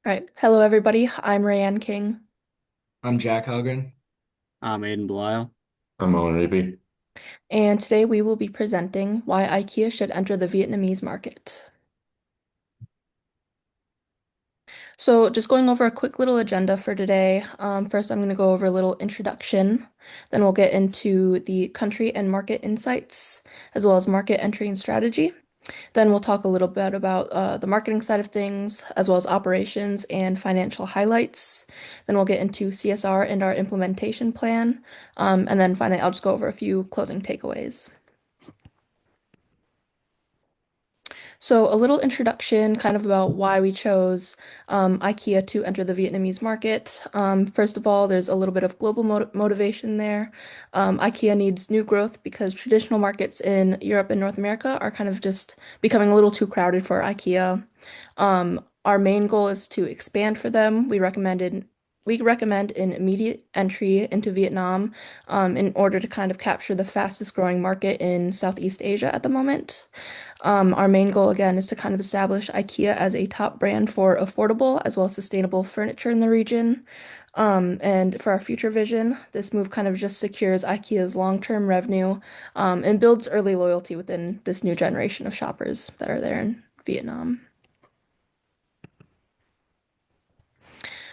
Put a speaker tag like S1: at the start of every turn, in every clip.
S1: All right. Hello, everybody. I'm Rayanne King,
S2: I'm Jack Helgen.
S3: I'm Aiden Belial.
S4: I'm Owen Raby.
S1: and today we will be presenting why IKEA should enter the Vietnamese market. So, just going over a quick little agenda for today. First, I'm going to go over a little introduction. Then we'll get into the country and market insights, as well as market entry and strategy. Then we'll talk a little bit about the marketing side of things, as well as operations and financial highlights. Then we'll get into CSR and our implementation plan. And then finally, I'll just go over a few closing takeaways. So, a little introduction kind of about why we chose IKEA to enter the Vietnamese market. First of all, there's a little bit of global motivation there. IKEA needs new growth because traditional markets in Europe and North America are kind of just becoming a little too crowded for IKEA. Our main goal is to expand for them. We recommend an immediate entry into Vietnam in order to kind of capture the fastest growing market in Southeast Asia at the moment. Our main goal again is to kind of establish IKEA as a top brand for affordable as well as sustainable furniture in the region. And for our future vision, this move kind of just secures IKEA's long-term revenue, and builds early loyalty within this new generation of shoppers that are there in Vietnam.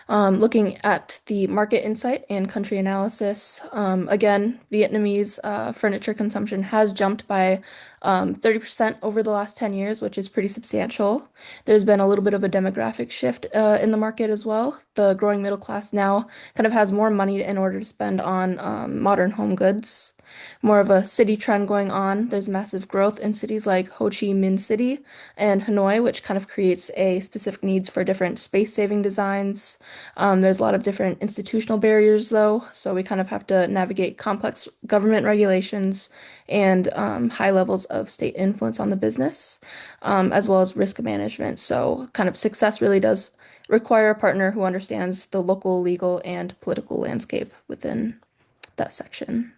S1: Looking at the market insight and country analysis, again, Vietnamese furniture consumption has jumped by 30% over the last 10 years, which is pretty substantial. There's been a little bit of a demographic shift in the market as well. The growing middle class now kind of has more money in order to spend on modern home goods. More of a city trend going on. There's massive growth in cities like Ho Chi Minh City and Hanoi, which kind of creates a specific needs for different space-saving designs. There's a lot of different institutional barriers, though, so we kind of have to navigate complex government regulations and high levels of state influence on the business, as well as risk management. So, kind of success really does require a partner who understands the local legal and political landscape within that section.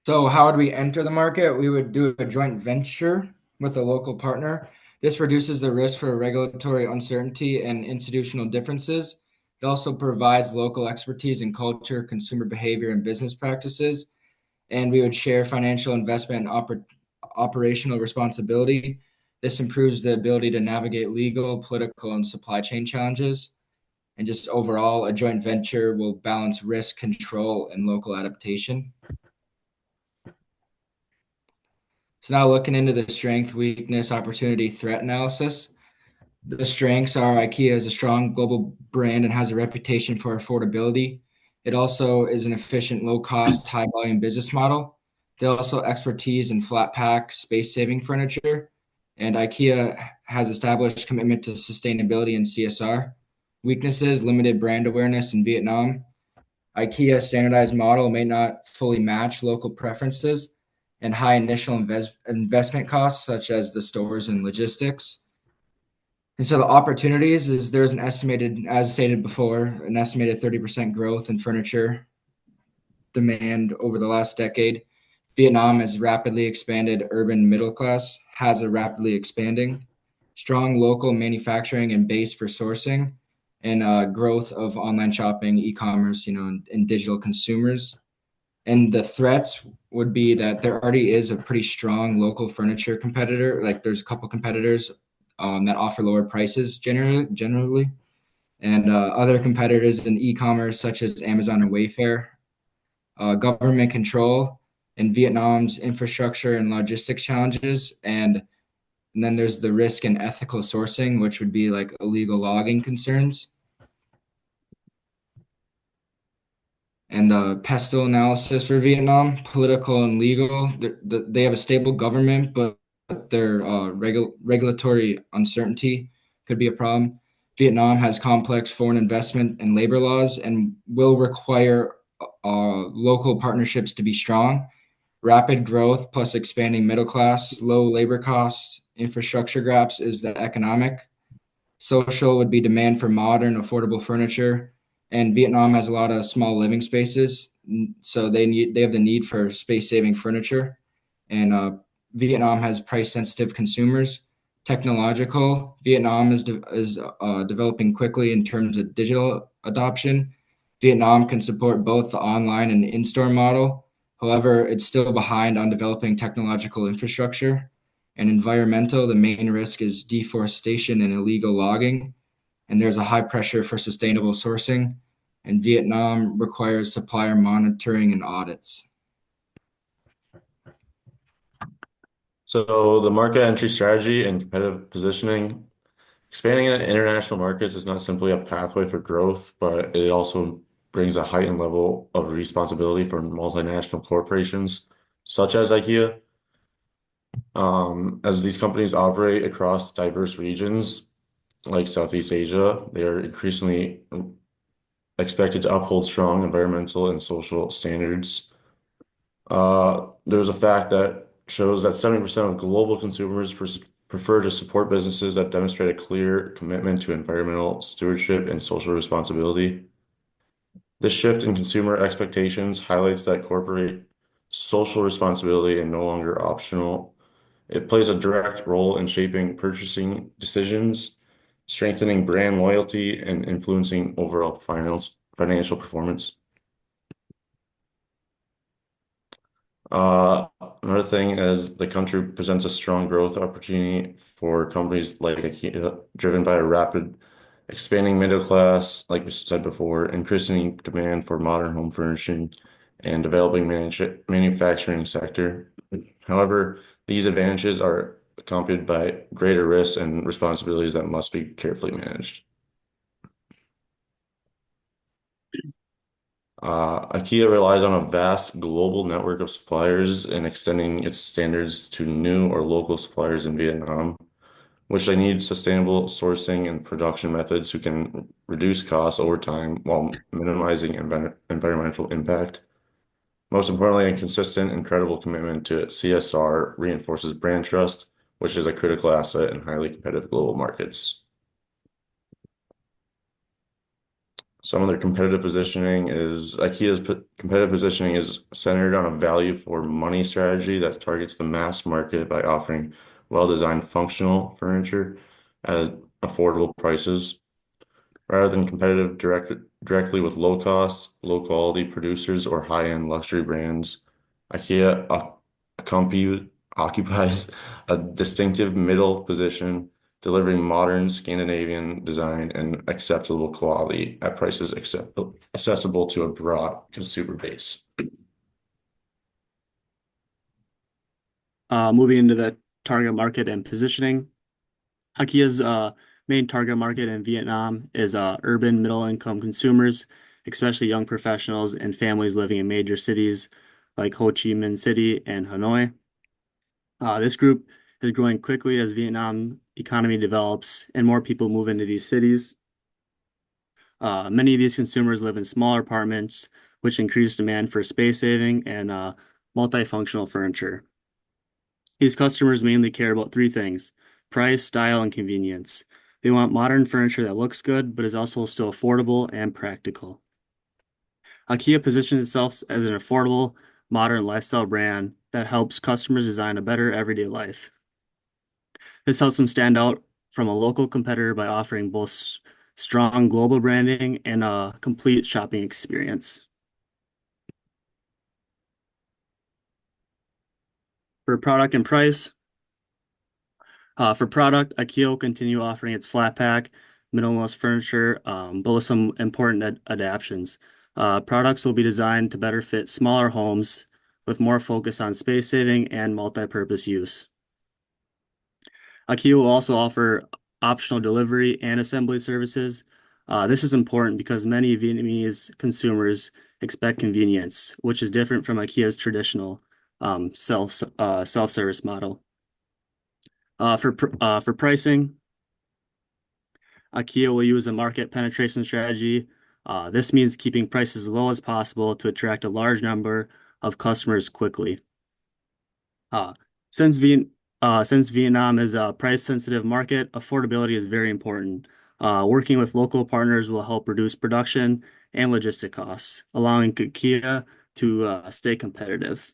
S2: So, how would we enter the market? We would do a joint venture with a local partner. This reduces the risk for regulatory uncertainty and institutional differences. It also provides local expertise in culture, consumer behavior, and business practices. And we would share financial investment and operational responsibility. This improves the ability to navigate legal, political, and supply chain challenges. And just overall, a joint venture will balance risk control and local adaptation. So now looking into the strength, weakness, opportunity, threat analysis. The strengths are IKEA is a strong global brand and has a reputation for affordability. It also is an efficient, low cost, high volume business model. They also expertise in flat pack, space saving furniture. And IKEA has established commitment to sustainability and CSR. Weaknesses, limited brand awareness in Vietnam. IKEA's standardized model may not fully match local preferences and high initial investment costs, such as the stores and logistics. And so the opportunities is there's an estimated, as stated before, an estimated 30% growth in furniture demand over the last decade. Vietnam has rapidly expanded urban middle class, has a rapidly expanding, strong local manufacturing and base for sourcing, and growth of online shopping, e-commerce, and digital consumers. And the threats would be that there already is a pretty strong local furniture competitor. Like there's a couple competitors that offer lower prices generally, and other competitors in e-commerce such as Amazon and Wayfair. Government control and Vietnam's infrastructure and logistics challenges, and then there's the risk and ethical sourcing, which would be like illegal logging concerns. And the pestle analysis for Vietnam, political and legal. They have a stable government, but their regulatory uncertainty could be a problem. Vietnam has complex foreign investment and labor laws and will require local partnerships to be strong. Rapid growth plus expanding middle class, low labor costs, infrastructure gaps is the economic. Social would be demand for modern, affordable furniture, and Vietnam has a lot of small living spaces, so they have the need for space saving furniture, and Vietnam has price sensitive consumers. Technological, Vietnam is developing quickly in terms of digital adoption. Vietnam can support both the online and in-store model. However, it's still behind on developing technological infrastructure. And environmental, the main risk is deforestation and illegal logging. And there's a high pressure for sustainable sourcing. And Vietnam requires supplier monitoring and audits.
S4: So the market entry strategy and competitive positioning, expanding into international markets is not simply a pathway for growth, but it also brings a heightened level of responsibility for multinational corporations such as IKEA. As these companies operate across diverse regions like Southeast Asia, they are increasingly expected to uphold strong environmental and social standards. There's a fact that shows that 70% of global consumers prefer to support businesses that demonstrate a clear commitment to environmental stewardship and social responsibility. This shift in consumer expectations highlights that corporate social responsibility is no longer optional. It plays a direct role in shaping purchasing decisions, strengthening brand loyalty, and influencing overall financial performance. Another thing is the country presents a strong growth opportunity for companies like IKEA, driven by a rapid expanding middle class, like we said before, increasing demand for modern home furnishing and developing manufacturing sector. However, these advantages are accompanied by greater risks and responsibilities that must be carefully managed. IKEA relies on a vast global network of suppliers and extending its standards to new or local suppliers in Vietnam, which they need sustainable sourcing and production methods who can reduce costs over time while minimizing environmental impact. Most importantly, a consistent and credible commitment to CSR reinforces brand trust, which is a critical asset in highly competitive global markets. Some of their competitive positioning is IKEA's competitive positioning is centered on a value for money strategy that targets the mass market by offering well-designed functional furniture at affordable prices. Rather than directly with low cost, low quality producers or high-end luxury brands, IKEA occupies a distinctive middle position, delivering modern Scandinavian design and acceptable quality at prices accessible to a broad consumer base.
S3: Moving into the target market and positioning, IKEA's main target market in Vietnam is urban middle-income consumers, especially young professionals and families living in major cities like Ho Chi Minh City and Hanoi. This group is growing quickly as Vietnam economy develops and more people move into these cities. Many of these consumers live in smaller apartments, which increase demand for space saving and multifunctional furniture. These customers mainly care about three things: price, style, and convenience. They want modern furniture that looks good, but is also still affordable and practical. IKEA positions itself as an affordable, modern lifestyle brand that helps customers design a better everyday life. This helps them stand out from a local competitor by offering both strong global branding and a complete shopping experience. For product and price, for product, IKEA will continue offering its flat pack, minimalist furniture, but with some important adaptations. Products will be designed to better fit smaller homes with more focus on space saving and multi-purpose use. IKEA will also offer optional delivery and assembly services. This is important because many Vietnamese consumers expect convenience, which is different from IKEA's traditional self-service model. For pricing, IKEA will use a market penetration strategy. This means keeping prices as low as possible to attract a large number of customers quickly. Since Vietnam is a price-sensitive market, affordability is very important. Working with local partners will help reduce production and logistic costs, allowing IKEA to stay competitive.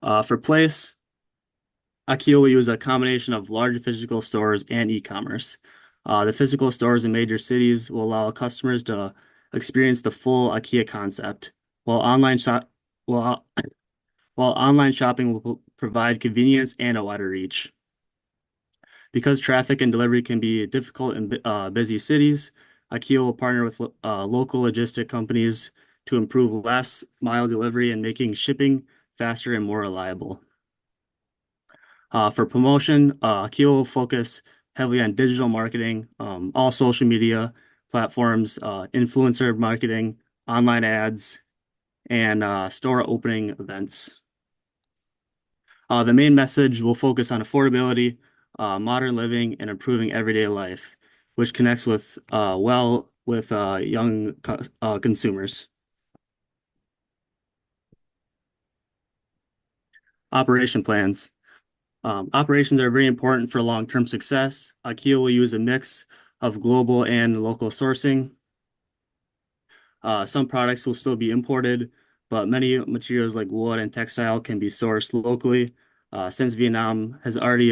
S3: For place, IKEA will use a combination of large physical stores and e-commerce. The physical stores in major cities will allow customers to experience the full IKEA concept, while while, while online shopping will provide convenience and a wider reach. Because traffic and delivery can be difficult in busy cities, IKEA will partner with local logistic companies to improve last mile delivery and making shipping faster and more reliable. For promotion, IKEA will focus heavily on digital marketing, all social media platforms, influencer marketing, online ads, and store opening events. The main message will focus on affordability, modern living, and improving everyday life, which connects with young consumers. Operation plans. Operations are very important for long-term success. IKEA will use a mix of global and local sourcing. Some products will still be imported, but many materials like wood and textile can be sourced locally. Since Vietnam already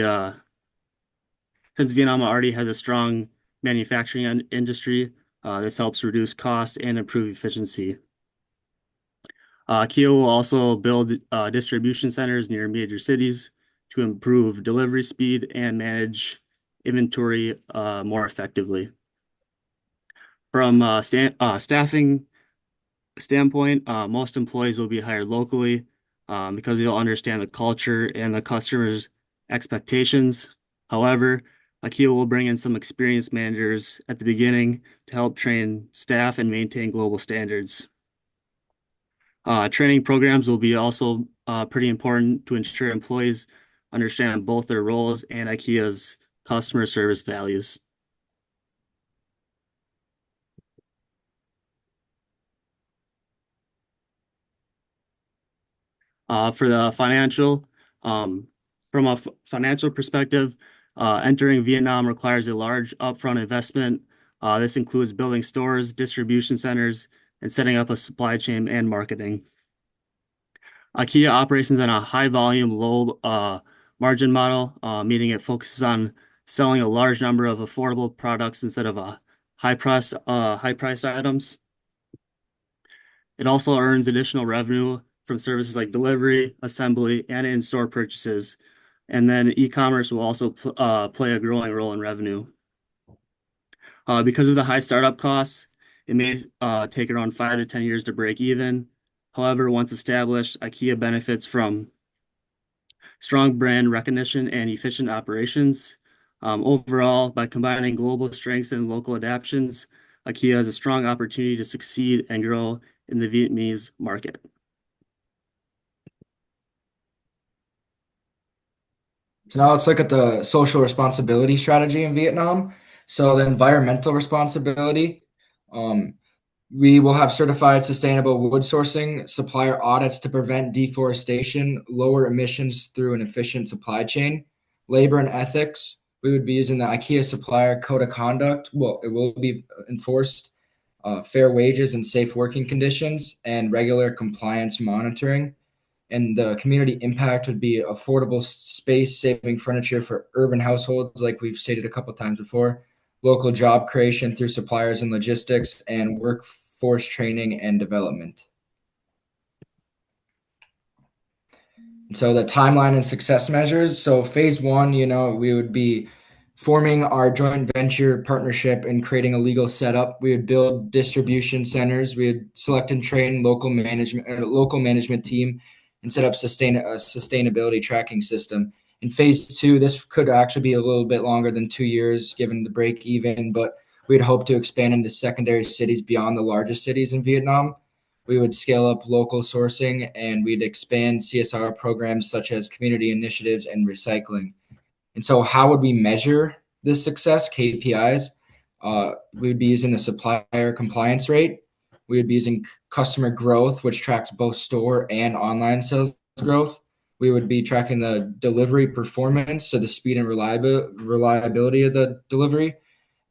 S3: has a strong manufacturing industry, this helps reduce cost and improve efficiency. IKEA will also build distribution centers near major cities to improve delivery speed and manage inventory more effectively. From staffing standpoint, most employees will be hired locally because they'll understand the culture and the customer's expectations. However, IKEA will bring in some experienced managers at the beginning to help train staff and maintain global standards. Training programs will be also pretty important to ensure employees understand both their roles and IKEA's customer service values. For the from a financial perspective, entering Vietnam requires a large upfront investment. This includes building stores, distribution centers, and setting up a supply chain and marketing. IKEA operations on a high volume, low margin model, meaning it focuses on selling a large number of affordable products instead of high priced items. It also earns additional revenue from services like delivery, assembly, and in-store purchases. And then e-commerce will also play a growing role in revenue. Because of the high startup costs, it may take around 5 to 10 years to break even. However, once established, IKEA benefits from strong brand recognition and efficient operations. Overall, by combining global strengths and local adaptations, IKEA has a strong opportunity to succeed and grow in the Vietnamese market.
S2: So now let's look at the social responsibility strategy in Vietnam. So the environmental responsibility, we will have certified sustainable wood sourcing, supplier audits to prevent deforestation, lower emissions through an efficient supply chain, labor and ethics. We would be using the IKEA supplier code of conduct. Well, it will be enforced, fair wages and safe working conditions, and regular compliance monitoring. And the community impact would be affordable space saving furniture for urban households, like we've stated a couple times before, local job creation through suppliers and logistics, and workforce training and development. So the timeline and success measures. So phase one, we would be forming our joint venture partnership and creating a legal setup. We would build distribution centers. We would select and train local management team and set up a sustainability tracking system. In phase two, this could actually be a little bit longer than 2 years given the break even, but we'd hope to expand into secondary cities beyond the largest cities in Vietnam. We would scale up local sourcing, and we'd expand CSR programs such as community initiatives and recycling. And so how would we measure this success, KPIs? We would be using the supplier compliance rate. We would be using customer growth, which tracks both store and online sales growth. We would be tracking the delivery performance, so the speed and reliability of the delivery,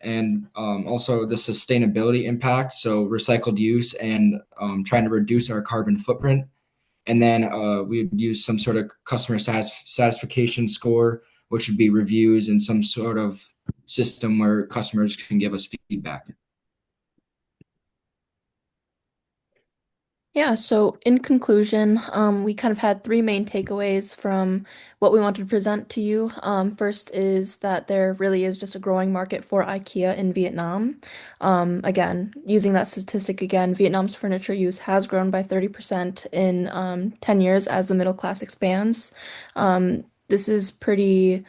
S2: and also the sustainability impact, so recycled use and trying to reduce our carbon footprint. And then we would use some sort of customer satisfaction score, which would be reviews and some sort of system where customers can give us feedback.
S1: Yeah, so in conclusion, we kind of had three main takeaways from what we wanted to present to you. First is that there really is just a growing market for IKEA in Vietnam. Again, using that statistic again, Vietnam's furniture use has grown by 30% in 10 years as the middle class expands. Um, this is pretty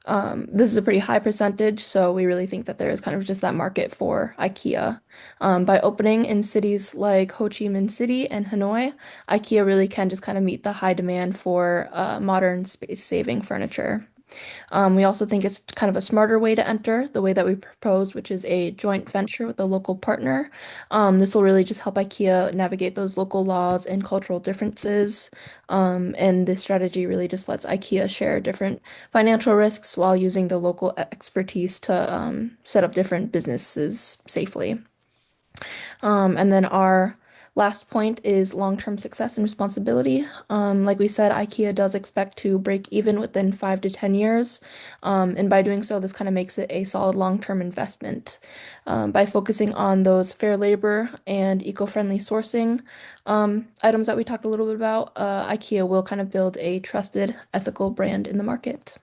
S1: this is a pretty high percentage, so we really think that there is kind of just that market for IKEA. By opening in cities like Ho Chi Minh City and Hanoi, IKEA really can just kind of meet the high demand for modern space-saving furniture. We also think it's kind of a smarter way to enter, the way that we propose, which is a joint venture with a local partner. This will really just help IKEA navigate those local laws and cultural differences. And this strategy really just lets IKEA share different financial risks while using the local expertise to set up different businesses safely. And then our last point is long-term success and responsibility. Like we said, IKEA does expect to break even within 5 to 10 years. And by doing so, this kind of makes it a solid long-term investment. By focusing on those fair labor and eco-friendly sourcing items that we talked a little bit about, IKEA will kind of build a trusted, ethical brand in the market.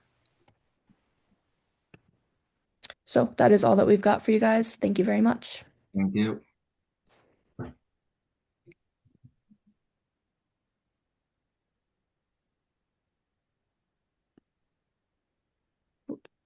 S1: So that is all that we've got for you guys. Thank you very much.
S2: Thank you.